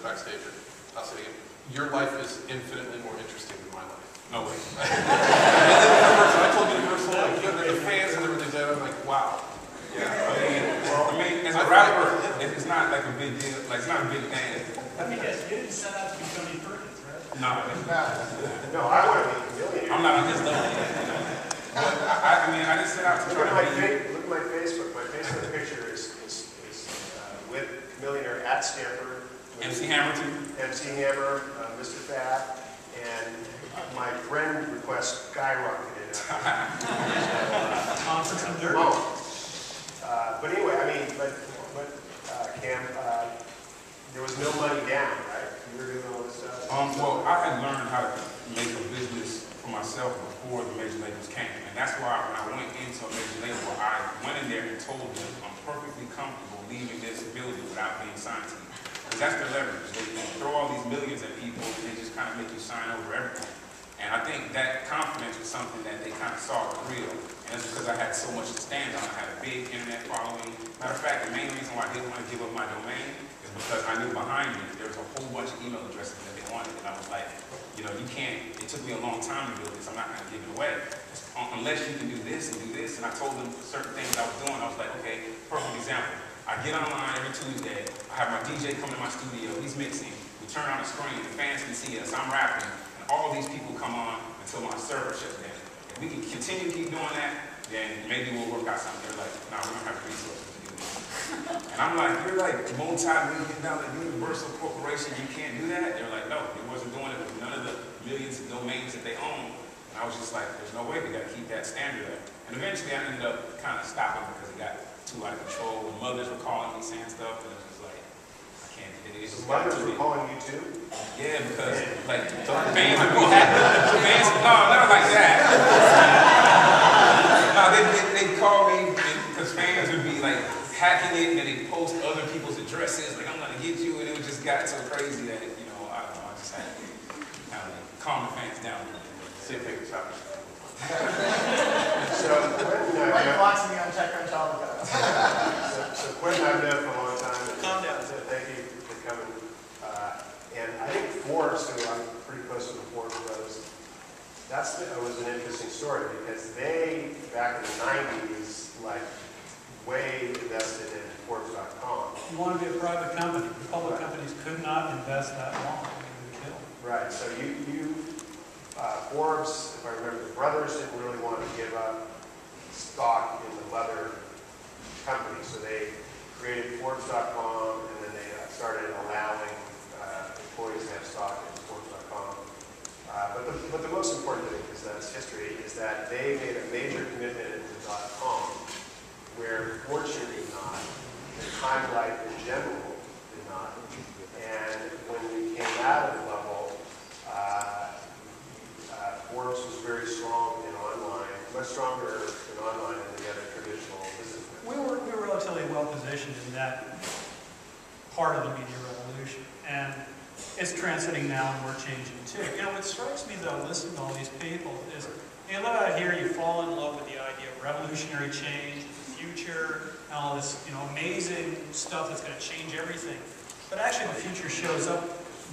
backstage, I'll say again, your life is infinitely more interesting than my life. No way. I told Universal, like, the fans and everything, I'm like, wow. Yeah, I mean, as a rapper, it's not like a big deal. Like, it's not a big thing. Let me guess, you didn't set out to be Tony Perkins, right? No. No, I want to be a millionaire. I'm not on this level yet. But I mean, I just set out to Look try at to be. look at my Facebook. My Facebook picture is with millionaire at Stanford. MC Hammer too. MC Hammer, Mr. Fat, and my friend request skyrocketed. Conference of Dirt. But anyway, I mean, Cam, there was no money down, right? You were doing all this stuff. Well, I had learned how to make a business for myself before the major labels came, and that's why when I went into a major label, I went in there and told them I'm perfectly comfortable leaving this building without being signed to you. Because that's their leverage. They throw all these millions at people, and they just kind of make you sign over everything. And I think that confidence was something that they kind of saw was real. And that's because I had so much to stand on. I had a big internet following. Matter of fact, the main reason why I didn't want to give up my domain is because I knew behind me there was a whole bunch of email addresses that they wanted. And I was like, you know, you can't, it took me a long time to build this. I'm not going to give it away. Unless you can do this and do this. And I told them certain things I was doing. I was like, okay, perfect example. I get online every Tuesday. I have my DJ come to my studio. He's mixing. We turn on the screen. The fans can see us. I'm rapping. All these people come on until my server shuts down. If we can continue to keep doing that, then maybe we'll work out something. They're like, no, we don't have the resources to do this. And I'm like, you're like multi-million-dollar Universal Corporation, you can't do that? They're like, no, it wasn't doing it with none of the millions of domains that they own. And I was just like, there's no way, we gotta keep that standard up. And eventually I ended up kind of stopping because it got too out of control. And mothers were calling me saying stuff, and it was just like, I can't do it. So mothers were calling you too? Yeah, because like the fans would be happy. Fans, no, not like that. No, they'd call me because fans would be like hacking it and then they'd post other people's addresses, like I'm gonna get you, and it just got so crazy that I don't know, I just had to kind of like calm the fans down a little bit. Same thing as happening. So Quentin, Mike blocks me on TechCrunch all the time. so Quentin I've known for a long time. Calm down. So thank you for coming. And I think Forbes, who I'm pretty close with the Forbes brothers, was an interesting story because they, back in the 90s, like way invested in Forbes.com. You want to be a private company. Public companies could not invest that long. They would kill. Right, so Forbes, if I remember, the brothers didn't really want to give up stock in the mother company, so they created Forbes.com, and then they started allowing employees to have stock in Forbes.com. But the most important thing is that it's history, is that they made a major commitment into .com, where Fortune did not, and Time Life in general did not. And when we came out of the bubble, Forbes was very strong in online, much stronger in online than the other traditional business. We were relatively well positioned in that part of the media revolution, and it's transiting now, and we're changing too. What strikes me though, listening to all these people, is you live out here, you fall in love with the idea of revolutionary change, the future, and all this, amazing stuff that's going to change everything. But actually, the future shows up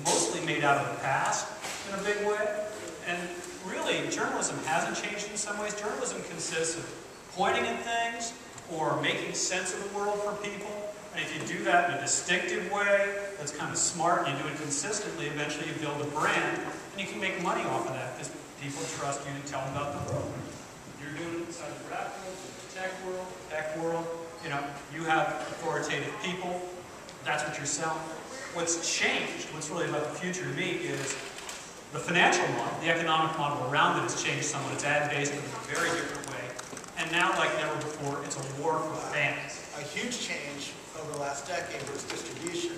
mostly made out of the past in a big way, and really, journalism hasn't changed in some ways. Journalism consists of pointing at things or making sense of the world for people. And if you do that in a distinctive way, that's kind of smart, and you do it consistently, eventually you build a brand, and you can make money off of that because people trust you to tell them about the world. You're doing it inside the rap world, the tech world, you have authoritative people, that's what you're selling. What's changed, what's really about the future to me, is the financial model, the economic model around it has changed somewhat. It's ad-based in a very different way. And now, like never before, it's a war for fans. A huge change over the last decade was distribution.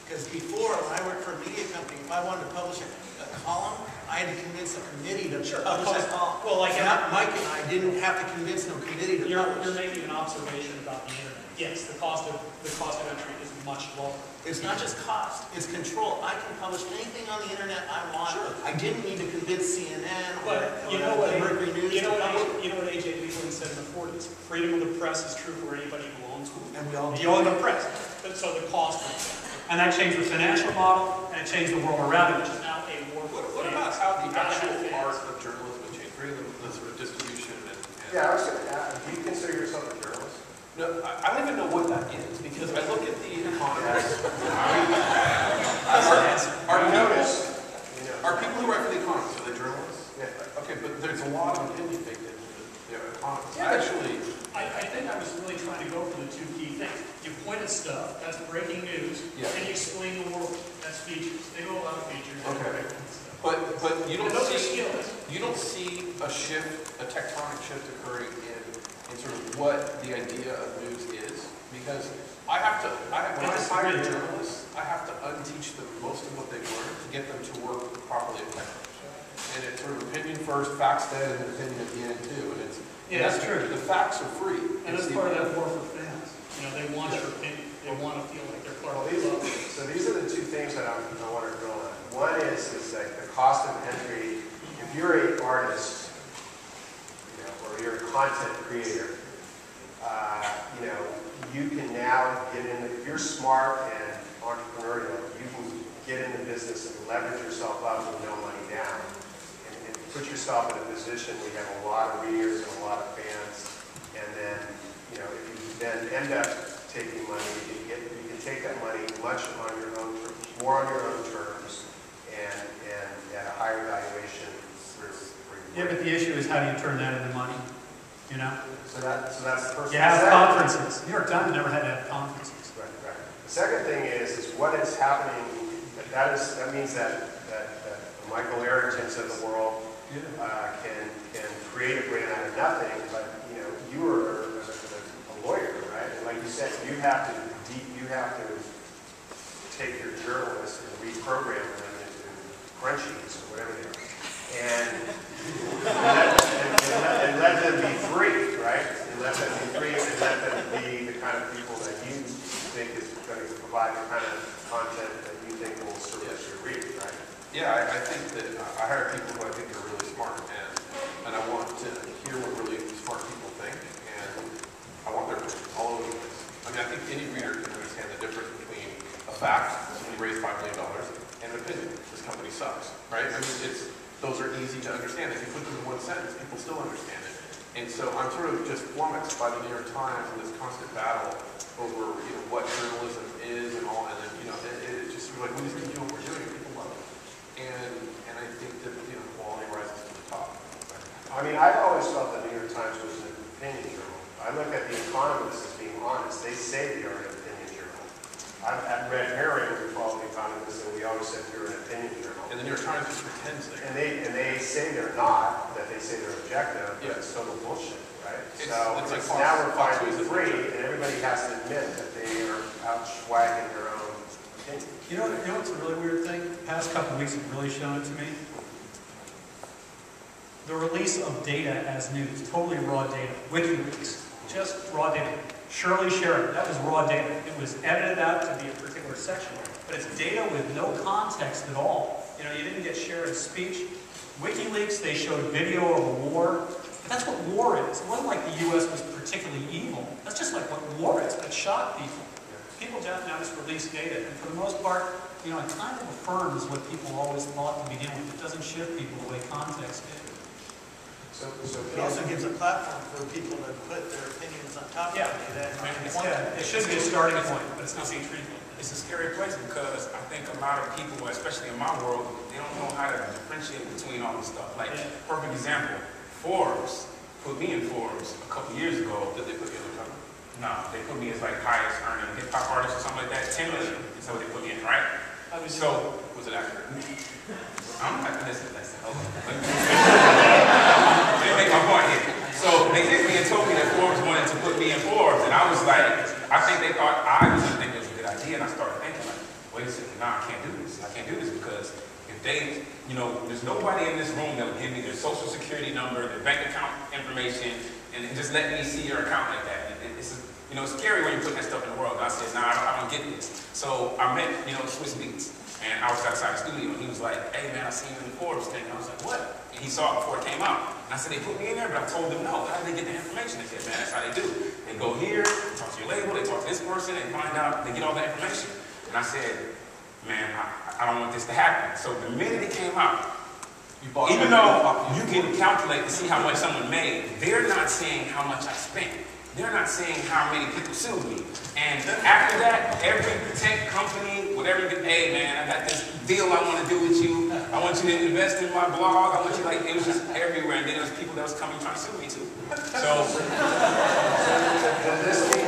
Because before, when I worked for a media company, if I wanted to publish a column, I had to convince a committee to publish that column. Well, like Mike and I didn't have to convince no committee to publish. You're making an observation about the internet. Yes, the cost of entry is much lower. It's not just cost, it's control. I can publish anything on the internet I want. Sure. I didn't need to convince CNN or Mercury News. You know what A.J. Leland said in the 40s? Freedom of the press is true for anybody who owns one. And we all you own the press. So the cost of And that changed the financial model, and it changed the world around it, which is now a war for What about fans. how the You gotta actual have fans. art of journalism has changed, really the sort of distribution and. Yeah, I was gonna ask, do you consider yourself a journalist? No, I don't even know what that is, because I look at the Economist. Are you notice? Are people who write for the Economist, are they journalists? Yeah. Okay, but there's a lot of opinion baked into the Economist. Yeah. Actually, I think I was really trying to go for the two key things. You point at stuff, that's breaking news, Yeah. and you explain the world, that's features. They go a lot of features. Okay. Stuff. but you And don't those are see, skills. you don't see a shift, a tectonic shift occurring in sort of what the idea of news is, because when I hire journalists, I have to unteach them most of what they've learned to get them to work properly effectively. And it's sort of opinion first, facts then, and opinion at the end too. And it's Yeah, that's true. The facts are free. And It's that's the- part of that war for fans. You know, they want your opinion. They want to feel like they're part Well, of the club. so these are the two things that I want to drill on. One is like the cost of entry. If you're an artist, or you're a content creator, you can now get in. If you're smart and entrepreneurial, you can get in the business and leverage yourself up with no money down, and put yourself in a position where you have a lot of readers and a lot of fans. And then, if you then end up taking money, you can take that money much on your own, more on your own terms, and at a higher valuation through. Yeah, but the issue is how do you turn that into money? You know? So that's the first. You have conferences. New York Times never had to have conferences. Right. The second thing is what is happening. That means that Michael Arringtons of the world can create a brand out of nothing. But you are a lawyer, right? And like you said, you have to take your journalists and reprogram them into crunchies or whatever they are, and let them be free, right? And let them be free, and let them be the kind of people that you think is going to provide the kind of content that you think will service your readers, right? Yeah, I think that I hire people who I think are really smart, and I want to hear what really smart people think, and I want their opinion all over the place. I mean, I think any reader can understand the difference between a fact, somebody raised $5 million, and an opinion, this company sucks, right? I mean, those are easy to understand. If you put them in one sentence, people still understand it. And so I'm sort of just flummoxed by the New York Times and this constant battle over, what journalism is and all, and then, it's just sort of like, we just keep doing what we're doing, and people love it. And I think that, quality rises to the top. I mean, I've always felt that New York Times was an opinion journal. I look at The Economist as being honest. They say they are an opinion journal. At Red Herring, we follow The Economist, and we always said we were an opinion journal. And the New York Times just pretends they're. And they say they're not, that they say they're objective, but it's total bullshit, right? It's So like now we're Fox finally News is free, objective. and everybody has to admit that they are out swagging their own opinion. You know what's a really weird thing? The past couple of weeks have really shown it to me. The release of data as news, totally raw data. WikiLeaks, just raw data. Shirley Sheridan, that was raw data. It was edited out to be a particular section, but it's data with no context at all. You didn't get Sheridan's speech. WikiLeaks, they showed a video of a war. But that's what war is. It wasn't like the U.S. was particularly evil. That's just like what war is, but it shocked people. People now just release data, and for the most part, it kind of affirms what people always thought to begin with. It doesn't shift people the way context did. So It also gives a platform for people to put their opinions on top of Yeah. it. It should be a starting point, but it's not being treated like that. It's a scary place because I think a lot of people, especially in my world, they don't know how to differentiate between all this stuff. Like, perfect example, Forbes put me in Forbes a couple years ago. Did they put you on the cover? No, they put me as like highest earning hip hop artist or something like that. 10 million is what they put me in, right? So, Was it accurate? I'm not listen. Hold on. Let me make my point here. So they hit me and told me that Forbes wanted to put me in Forbes, and I was like, I think they thought I was gonna think it was a good idea, and I started thinking like, wait a second, nah, I can't do this. I can't do this because if they, there's nobody in this room that will give me their social security number, their bank account information, and just let me see your account like that. It's scary when you put that stuff in the world. And I said, nah, I don't get this. So I met, Swiss Beats. And I was outside the studio, and he was like, hey man, I seen you in the Forbes thing. And I was like, what? And he saw it before it came out. And I said, they put me in there, but I told them no. How did they get the information? They said, man, that's how they do. They go here, they talk to your label, they talk to this person, and find out, they get all the information. And I said, man, I don't want this to happen. So the minute it came out, even though you can calculate to see how much someone made, they're not saying how much I spent. They're not saying how many people sued me. And after that, every tech company, whatever, hey man, I got this deal I want to do with you. I want you to invest in my blog. I want you, like, it was just everywhere. And then there was people that was coming trying to sue me too. So. Does this mean